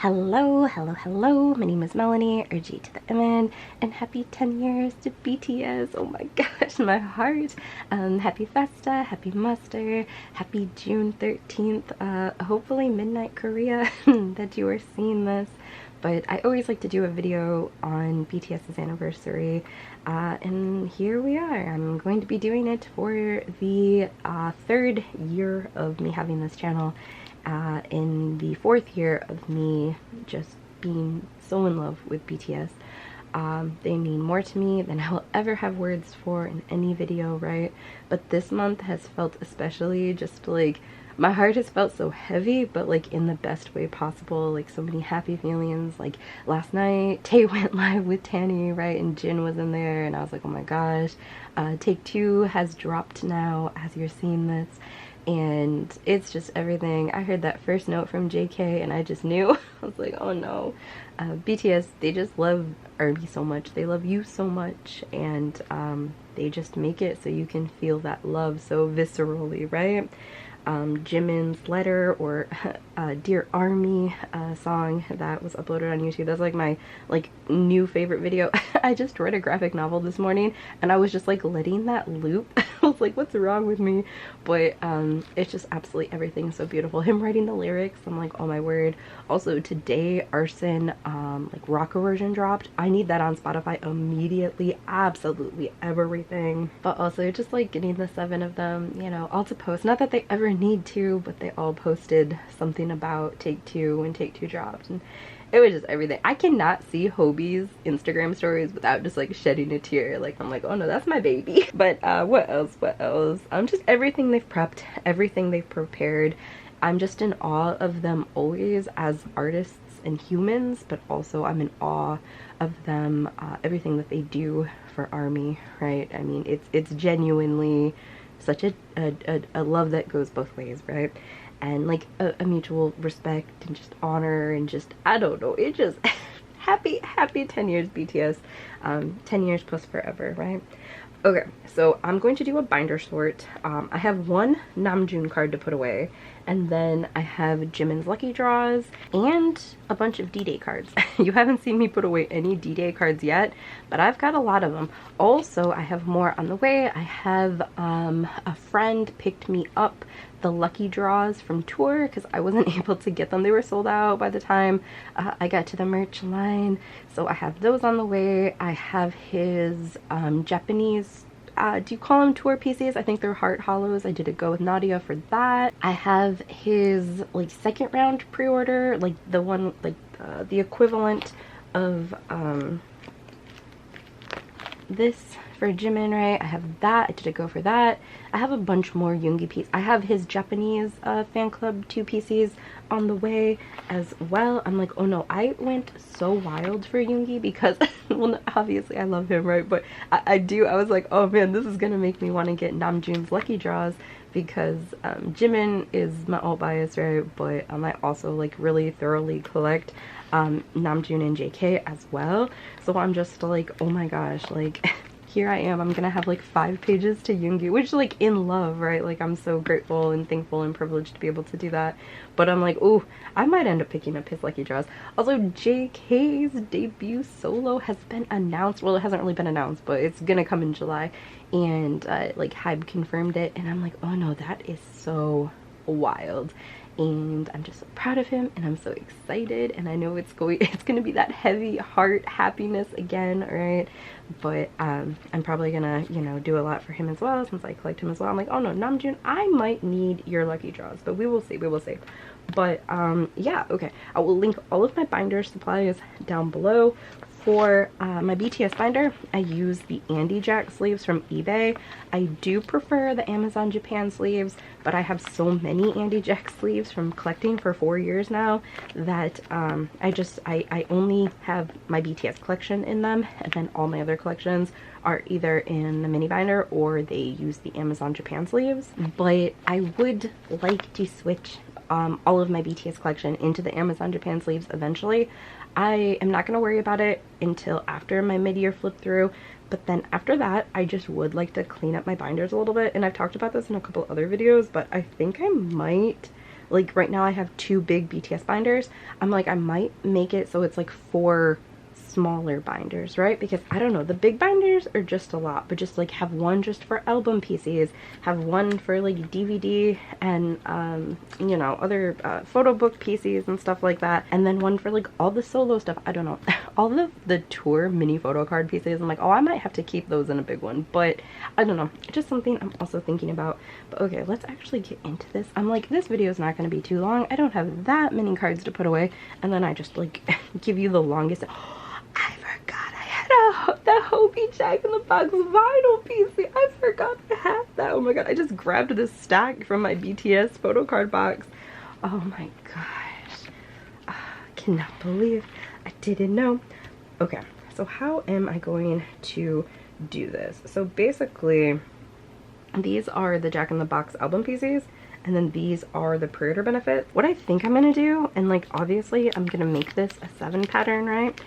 Hello, hello, hello. My name is Melanie, or jtotheimin, and happy 10 years to BTS. Oh my gosh, my heart. Happy Festa, happy muster, happy June 13th. Hopefully midnight Korea that you are seeing this. But I always like to do a video on BTS's anniversary, and here we are. I'm going to be doing it for the third year of me having this channel. In the fourth year of me just being so in love with BTS. They mean more to me than I will ever have words for in any video, right? But this month has felt especially just like, my heart has felt so heavy, but like in the best way possible. Like so many happy feelings. Like last night, Tay went live with Tanny, right? And Jin was in there, and I was like, oh my gosh. Take Two has dropped now as you're seeing this. And it's just everything. I heard that first note from JK and I just knew. I was like, oh no. BTS, they just love ARMY so much. They love you so much, and they just make it so you can feel that love so viscerally, right? JIMIN's Letter, or Dear Army song that was uploaded on YouTube. That's like my new favorite video. I just read a graphic novel this morning and I was just like letting that loop. I was like, what's wrong with me? But it's just absolutely everything so beautiful. Him writing the lyrics, I'm like, oh my word. Also today, Arson like rocker version dropped. I need that on Spotify immediately. Absolutely everything. But also just like getting the 7 of them, you know, all to post. Not that they ever need to, but they all posted something about Take Two when Take Two dropped, and it was just everything. I cannot see Hobie's Instagram stories without just like shedding a tear. Like I'm like, oh no, that's my baby. But what else? Just everything they've prepped, everything they've prepared. I'm just in awe of them always as artists and humans, but also I'm in awe of them, everything that they do for ARMY, right? I mean, it's genuinely such a love that goes both ways, right? And like a mutual respect and just honor, and just, I don't know, it just happy 10 years BTS, 10 years plus forever, right? Okay, so I'm going to do a binder sort. I have one Namjoon card to put away, and then I have Jimin's lucky draws and a bunch of D-Day cards. You haven't seen me put away any D-Day cards yet, but I've got a lot of them. Also, I have more on the way. I have a friend picked me up the lucky draws from tour because I wasn't able to get them. They were sold out by the time I got to the merch line, so I have those on the way. I have his Japanese, do you call them tour pieces? I think they're heart hollows. I did a go with Nadia for that. I have his like second round pre-order, like the one, like the equivalent of this for Jimin, right? I have that. I did a go for that. I have a bunch more Yoongi pieces. I have his Japanese fan club 2 pieces on the way as well. I'm like, oh no, I went so wild for Yoongi because, well, obviously I love him, right? But I was like, oh man, this is gonna make me want to get Namjoon's lucky draws, because Jimin is my alt bias, right? But I also like really thoroughly collect Namjoon and JK as well. So I'm just like, oh my gosh, like here I am, I'm gonna have like 5 pages to Yoongi, which like in love, right? Like I'm so grateful and thankful and privileged to be able to do that. But I'm like, oh, I might end up picking up his lucky draws. Also, JK's debut solo has been announced. Well, it hasn't really been announced, but it's gonna come in July, and like Hybe confirmed it, and I'm like, oh no, that is so wild. And I'm just so proud of him, and I'm so excited, and I know it's gonna be that heavy heart happiness again, right? But I'm probably gonna, you know, do a lot for him as well, since I collect him as well. I'm like, oh no, Namjoon, I might need your lucky draws, but we will see, But yeah, okay, I will link all of my binder supplies down below. For my BTS binder, I use the Andy Jack sleeves from eBay. I do prefer the Amazon Japan sleeves, but I have so many Andy Jack sleeves from collecting for 4 years now that I only have my BTS collection in them, and then all my other collections are either in the mini binder or they use the Amazon Japan sleeves. But I would like to switch all of my BTS collection into the Amazon Japan sleeves eventually. I am not going to worry about it until after my mid-year flip through, but then after that I just would like to clean up my binders a little bit, and I've talked about this in a couple other videos, but I think I might Like right now I have 2 big BTS binders. I'm like, I might make it so it's like 4 smaller binders, right? Because I don't know, the big binders are just a lot, but just like have one just for album PCs, have one for like DVD and you know, other photo book PCs and stuff like that, and then one for like all the solo stuff. I don't know, all of the tour mini photo card PCs, I'm like, oh, I might have to keep those in a big one, but I don't know, just something I'm also thinking about. But okay, let's actually get into this. I'm like, this video is not going to be too long. I don't have that many cards to put away, and then I just like give you the longest. I forgot I had the Hobie Jack in the Box vinyl PC. I forgot I had that. Oh my god, I just grabbed this stack from my BTS photo card box. Oh my gosh. Cannot believe I didn't know. Okay, so how am I going to do this? So basically, these are the Jack in the Box album PCs, and then these are the pre-order benefits. What I think I'm gonna do, and like obviously I'm gonna make this a 7 pattern, right?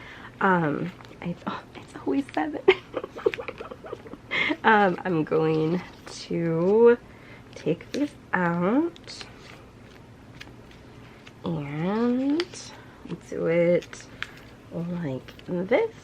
It's always 7. I'm going to take these out and do it like this.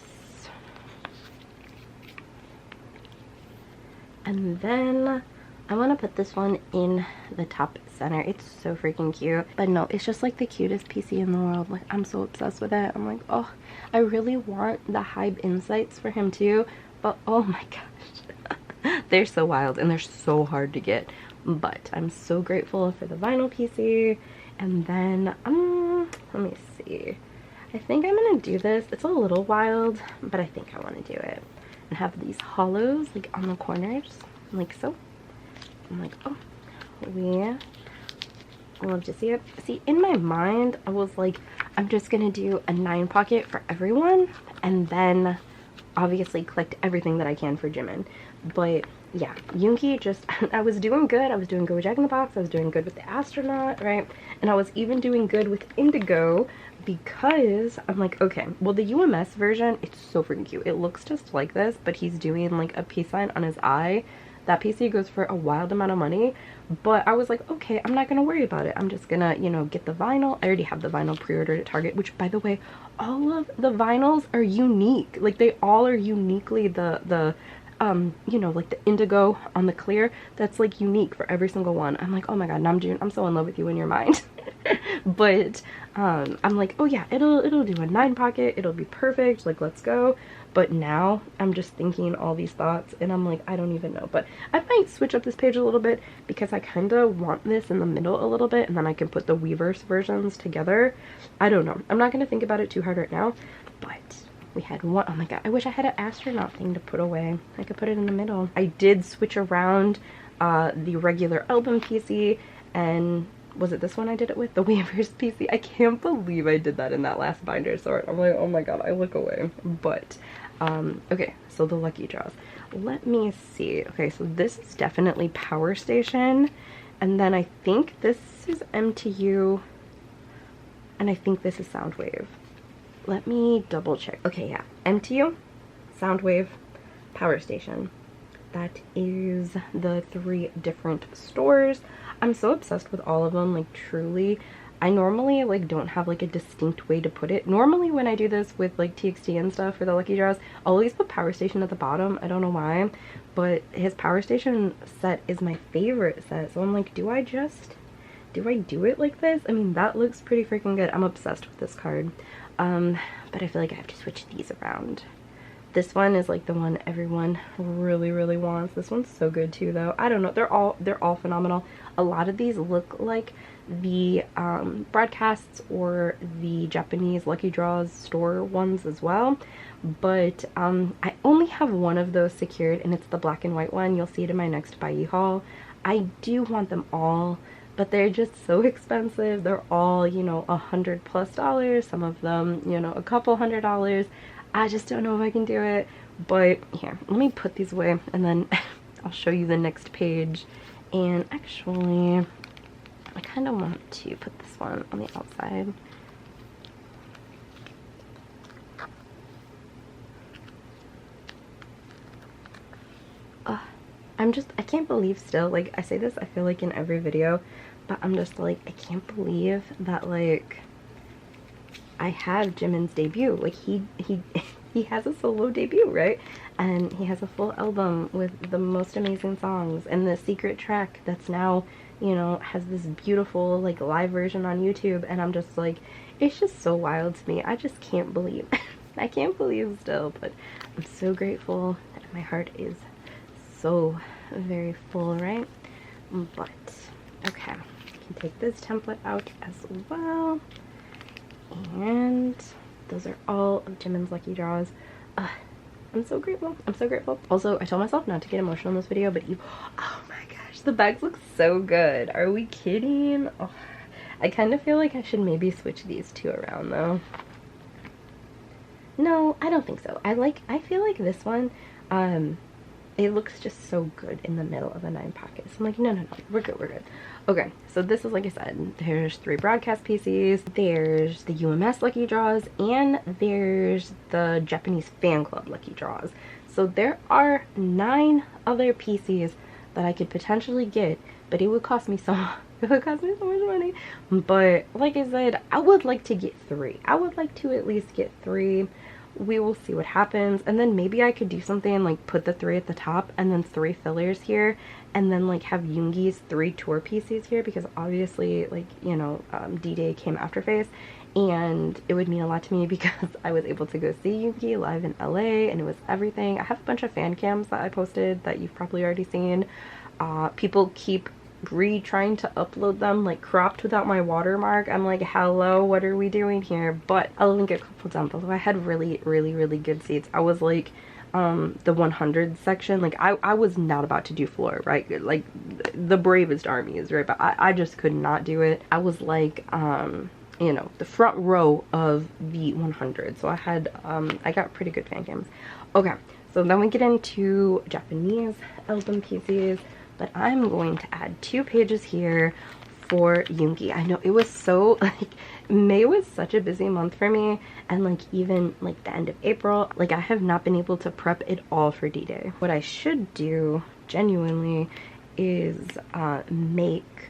And then I want to put this one in the top center. It's so freaking cute. But no, it's just like the cutest PC in the world. Like, I'm so obsessed with it. I'm like, oh, I really want the Hybe Insights for him too. But oh my gosh. They're so wild and they're so hard to get. But I'm so grateful for the vinyl PC. And then, let me see. I think I'm going to do this. It's a little wild, but I think I want to do it. And have these hollows like on the corners, like so. I'm like, oh, I love to see it. See, in my mind, I was like, I'm just gonna do a 9 pocket for everyone, and then obviously collect everything that I can for Jimin. But yeah, Yoongi just, I was doing good. I was doing good with Jack in the Box. I was doing good with the astronaut, right? And I was even doing good with Indigo, because I'm like, okay, well, the UMS version, it's so freaking cute. It looks just like this, but he's doing like a peace sign on his eye. That PC goes for a wild amount of money, but I was like, okay, I'm not gonna worry about it. I'm just gonna, you know, get the vinyl. I already have the vinyl pre-ordered at Target, which, by the way, all of the vinyls are unique. Like, they all are uniquely the you know, like the indigo on the clear, that's like unique for every single one. I'm like, oh my god, Namjoon, I'm so in love with you in your mind. But I'm like, oh yeah, it'll do a 9 pocket, it'll be perfect, like, let's go. But now I'm just thinking all these thoughts and I'm like, I don't even know. But I might switch up this page a little bit because I kind of want this in the middle a little bit, and then I can put the weverse versions together. I don't know, I'm not going to think about it too hard right now. But we had one, oh my god, I wish I had an astronaut thing to put away. I could put it in the middle. I did switch around the regular album PC, and was it this one I did it with? The weverse PC. I can't believe I did that in that last binder sort. I'm like, oh my god, I look away. But okay, so the lucky draws. Let me see. Okay, so this is definitely Power Station, and then I think this is MTU, and I think this is Soundwave. Let me double check. Okay, yeah, MTU, Soundwave, Power Station. That is the 3 different stores. I'm so obsessed with all of them, like, truly. I normally like don't have like a distinct way to put it. Normally when I do this with like TXT and stuff for the lucky draws, I'll always put Power Station at the bottom. I don't know why, but his Power Station set is my favorite set. So I'm like, do I do it like this? I mean, that looks pretty freaking good. I'm obsessed with this card. But I feel like I have to switch these around. This one is like the one everyone really wants. This one's so good too though. I don't know, they're all phenomenal. A lot of these look like the broadcasts or the Japanese lucky draws store ones as well, but I only have one of those secured, and it's the black and white one. You'll see it in my next buyee haul. I do want them all, but they're just so expensive. They're all, you know, $100+. Some of them, you know, a couple $100. I just don't know if I can do it. But here, let me put these away, and then I'll show you the next page. And actually, I kind of want to put this one on the outside. I can't believe still, like, I say this, I feel like in every video, but I'm just like, I can't believe that like I have Jimin's debut. Like he he has a solo debut, right? And he has a full album with the most amazing songs and the secret track that's now, you know, has this beautiful like live version on YouTube, and I'm just like, it's just so wild to me. I just can't believe. I can't believe still, but I'm so grateful, and my heart is so very full, right? But okay, I can take this template out as well. And those are all of Jimin's lucky draws. I'm so grateful. I'm so grateful. Also, I told myself not to get emotional in this video, but oh my gosh, the bags look so good. Are we kidding? Oh, I kind of feel like I should maybe switch these two around though. No, I don't think so. I feel like this one, it looks just so good in the middle of a 9 pocket. So I'm like, no, we're good, we're good. Okay, so this is, like I said, there's 3 broadcast PCs, there's the UMS lucky draws, and there's the Japanese fan club lucky draws. So there are 9 other PCs that I could potentially get, but it would cost me so much money. But like I said, I would like to get 3. I would like to at least get 3. We will see what happens, and then maybe I could do something like put the 3 at the top and then 3 fillers here, and then like have Yoongi's 3 tour PCs here, because obviously, like, you know, D-Day came after Face, and it would mean a lot to me because I was able to go see Yoogi live in LA, and it was everything. I have a bunch of fan cams that I posted that you've probably already seen. People keep trying to upload them like cropped without my watermark. I'm like, hello, what are we doing here? But I'll link a couple down below. I had really good seats. I was like the 100 section. Like I was not about to do floor, right? Like the bravest armies, right? But I just could not do it. I was like you know, the front row of the 100. So I had I got pretty good fan cams. Okay, so then we get into Japanese album PCs. But I'm going to add 2 pages here for Yoongi. I know it was so, like, May was such a busy month for me, and like even like the end of April, like I have not been able to prep it all for D-Day. What I should do genuinely is make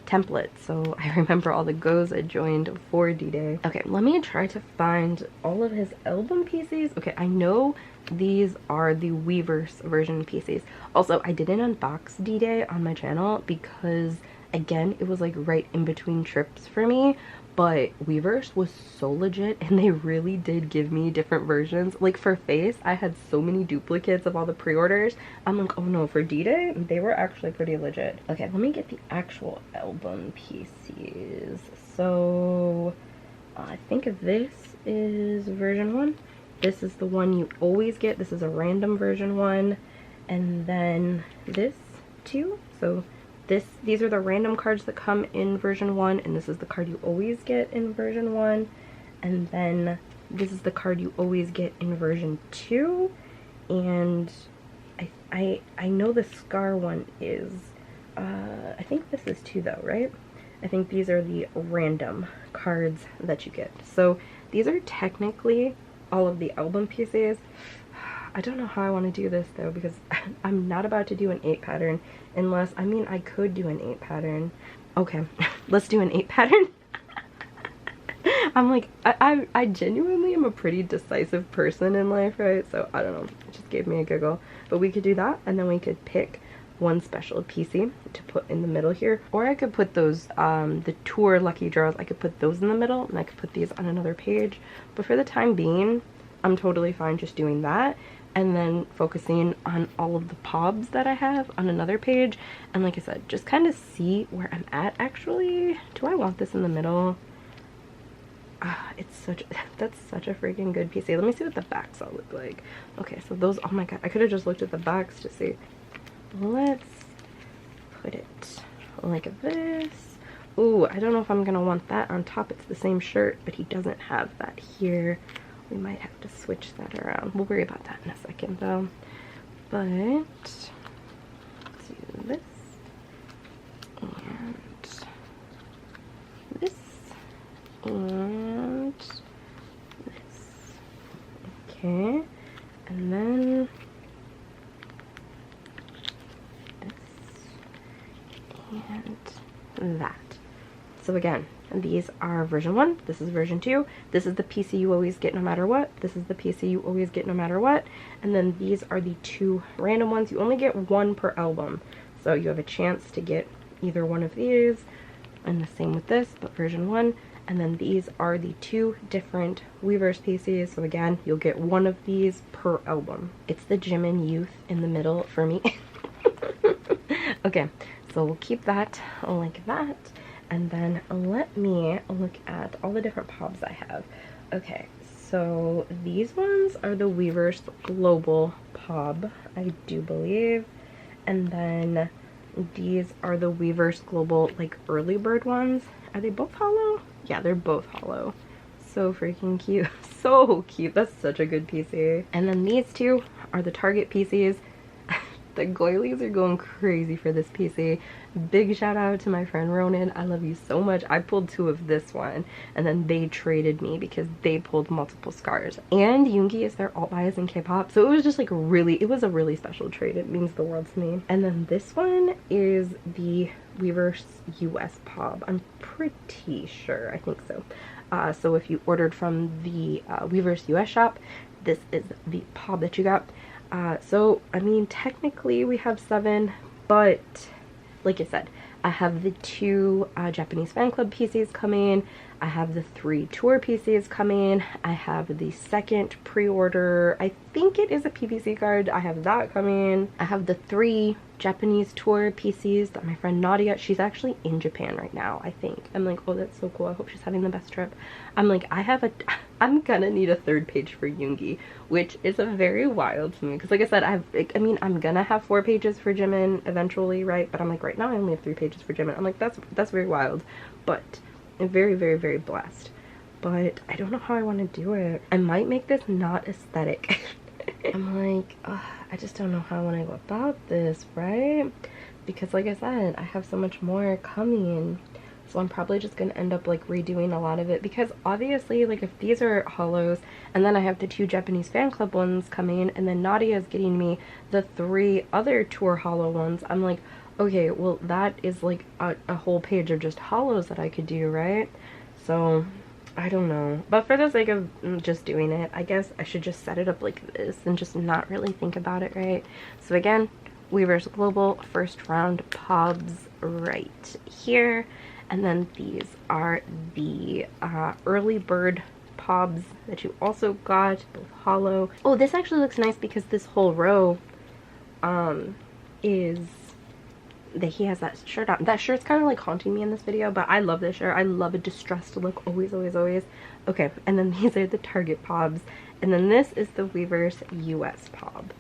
templates so I remember all the goes I joined for D-Day. Okay, let me try to find all of his album PCs. Okay, I know these are the weverse version PCs. Also, I didn't unbox D-Day on my channel because, again, it was like right in between trips for me, but weverse was so legit, and they really did give me different versions. Like for Face, I had so many duplicates of all the pre-orders. I'm like, oh no, for D-Day, they were actually pretty legit. Okay, let me get the actual album PCs. So, I think this is version 1. This is the one you always get. This is a random version 1. And then this too. So these are the random cards that come in version 1, and this is the card you always get in version 1. And then this is the card you always get in version 2. And I know the Scar one is, I think this is 2 though, right? I think these are the random cards that you get. So these are technically all of the album PCs. I don't know how I want to do this though, because I'm not about to do an 8 pattern unless, I mean, I could do an 8 pattern. Okay, let's do an 8 pattern. I'm like, I genuinely am a pretty decisive person in life, right? So I don't know, it just gave me a giggle. But we could do that, and then we could pick one special PC to put in the middle here, or I could put those the tour lucky draws, I could put those in the middle, and I could put these on another page. But for the time being, I'm totally fine just doing that, and then focusing on all of the pobs that I have on another page. And like I said, just kind of see where I'm at. Actually, do I want this in the middle? That's such a freaking good PC. Let me see what the backs all look like. Okay, so those, oh my god, I could have just looked at the backs to see. Let's put it like this. Ooh, I don't know if I'm gonna want that on top. It's the same shirt, but he doesn't have that here. We might have to switch that around. We'll worry about that in a second though. But let's do this and this and this. Okay, and then this and So again, these are version 1, this is version 2, this is the PC you always get no matter what, this is the PC you always get no matter what, and then these are the 2 random ones. You only get 1 per album, so you have a chance to get either one of these, and the same with this, but version 1, and then these are the 2 different weverse PCs, so again, you'll get 1 of these per album. It's the JIMIN Youth in the middle for me. Okay, so we'll keep that like that. And then let me look at all the different pobs I have. Okay, so these ones are the weverse global pob, I do believe. And then these are the weverse global like early bird ones. Are they both holo? Yeah, they're both holo. So freaking cute. So cute. That's such a good PC. And then these 2 are the Target PCs. The goilies are going crazy for this PC. Big shout out to my friend Ronan. I love you so much. I pulled 2 of this one, and then they traded me because they pulled multiple scars. And Yoongi is their alt bias in K-pop, so it was just like it was a really special trade. It means the world to me. And then this one is the weverse US pob. I'm pretty sure. I think so. So if you ordered from the weverse US shop, this is the pob that you got. So, I mean, technically we have 7, but like I said, I have the 2 Japanese fan club PCs coming, I have the 3 tour PCs coming, I have the 2nd pre-order, I think it is a PVC card, I have that coming, I have the 3 Japanese tour PCs that my friend Nadia, she's actually in Japan right now, I think. I'm like, oh, that's so cool, I hope she's having the best trip. I'm like, I'm gonna need a 3rd page for Yoongi, which is a very wild to me, because like I said, I'm gonna have 4 pages for Jimin eventually, right? But I'm like, right now I only have 3 pages for Jimin. I'm like, that's very wild, but I'm very, very, very blessed. But I don't know how I want to do it. I might make this not aesthetic. I'm like, I just don't know how I want to go about this, right? Because like I said, I have so much more coming. So I'm probably just going to end up like redoing a lot of it, because obviously like if these are holos and then I have the 2 Japanese fan club ones coming and then Nadia is getting me the 3 other tour holo ones, I'm like, okay, well that is like a whole page of just holos that I could do, right? So I don't know, but for the sake of just doing it, I guess I should just set it up like this and just not really think about it, right? So again, weverse global first round pobs right here. And then these are the early bird pobs that you also got, both holo. Oh, this actually looks nice because this whole row is that he has that shirt on. That shirt's kind of like haunting me in this video, but I love this shirt. I love a distressed look, always, always, always. Okay, and then these are the Target pobs. And then this is the weverse US pob.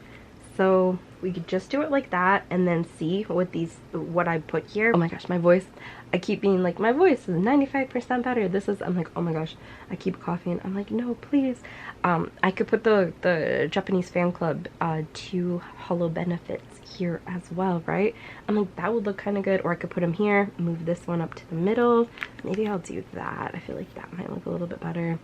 So we could just do it like that and then see what I put here. Oh my gosh, my voice, I keep being like, my voice is 95% better. This is, I'm like, oh my gosh, I keep coughing. I'm like, no, please. I could put the Japanese fan club 2 holo benefits here as well, right? I'm like, that would look kind of good. Or I could put them here, move this one up to the middle. Maybe I'll do that. I feel like that might look a little bit better.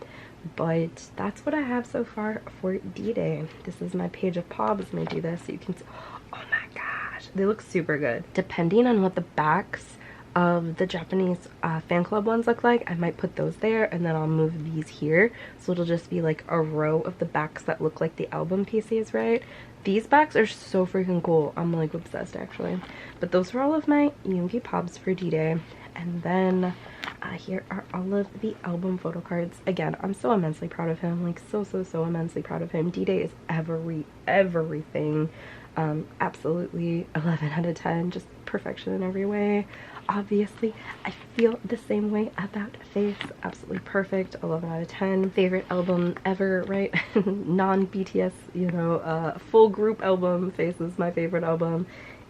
But that's what I have so far for D-Day. This is my page of pobs. I'm gonna do this so you can see. Oh my gosh, they look super good. Depending on what the backs of the Japanese fan club ones look like, I might put those there and then I'll move these here. So it'll just be like a row of the backs that look like the album PCs, right? These backs are so freaking cool. I'm like obsessed actually. But those are all of my Yoongi pobs for D-Day. And then here are all of the album photo cards. Again, I'm so immensely proud of him. Like so immensely proud of him. D-Day is everything. Absolutely 11 out of 10. Just perfection in every way. Obviously, I feel the same way about Face. Absolutely perfect. 11 out of 10. Favorite album ever, right? Non-BTS, you know, full group album. Face is my favorite album.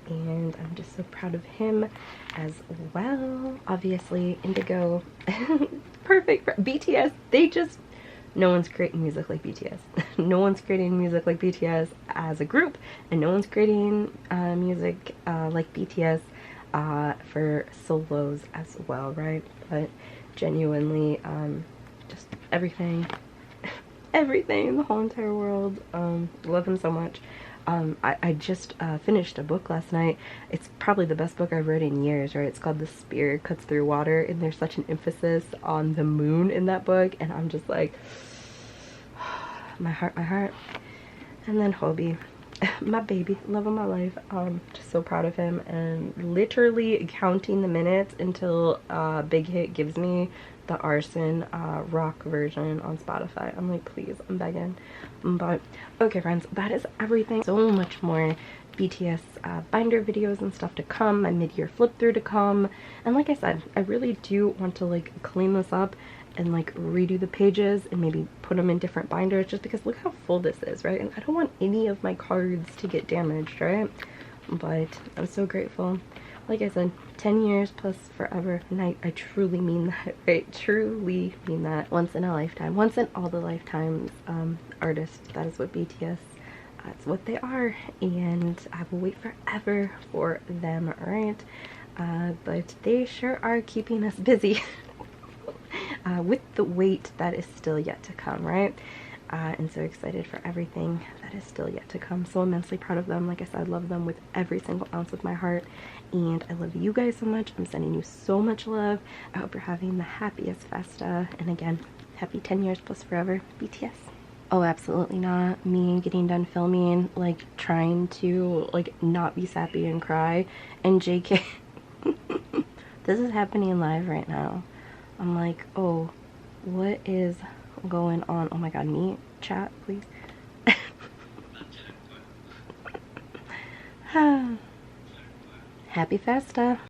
And I'm just so proud of him as well. Obviously, Indigo. Perfect. BTS, no one's creating music like BTS. No one's creating music like BTS as a group, and no one's creating music like BTS for solos as well, right? But genuinely, just everything, the whole entire world. Love him so much. I just finished a book last night. It's probably the best book I've read in years, right? It's called The Spear Cuts Through Water, and there's such an emphasis on the moon in that book, and I'm just like, my heart, my heart. And then Hobie, my baby, love of my life. Just so proud of him, and literally counting the minutes until Big Hit gives me the Arson rock version on Spotify. I'm like, please, I'm begging. But okay, friends, that is everything. So much more BTS binder videos and stuff to come, my mid-year flip through to come, and like I said, I really do want to like clean this up and like redo the pages and maybe put them in different binders, just because look how full this is, right? And I don't want any of my cards to get damaged, right? But I'm so grateful. Like I said, 10 years plus forever, and I truly mean that, right? Truly mean that. Once in a lifetime, once in all the lifetimes, artists, that is what BTS, that's what they are, and I will wait forever for them, right? But they sure are keeping us busy with the wait that is still yet to come, right? And so excited for everything that is still yet to come. So immensely proud of them. Like I said, I love them with every single ounce of my heart, and I love you guys so much. I'm sending you so much love. I hope you're having the happiest festa, and again, happy 10 years plus forever, BTS. Oh, absolutely not. Me getting done filming, like trying to like not be sappy and cry, and JK this is happening live right now. I'm like, oh, what is going on? Oh my god, me chat, please. Happy festa.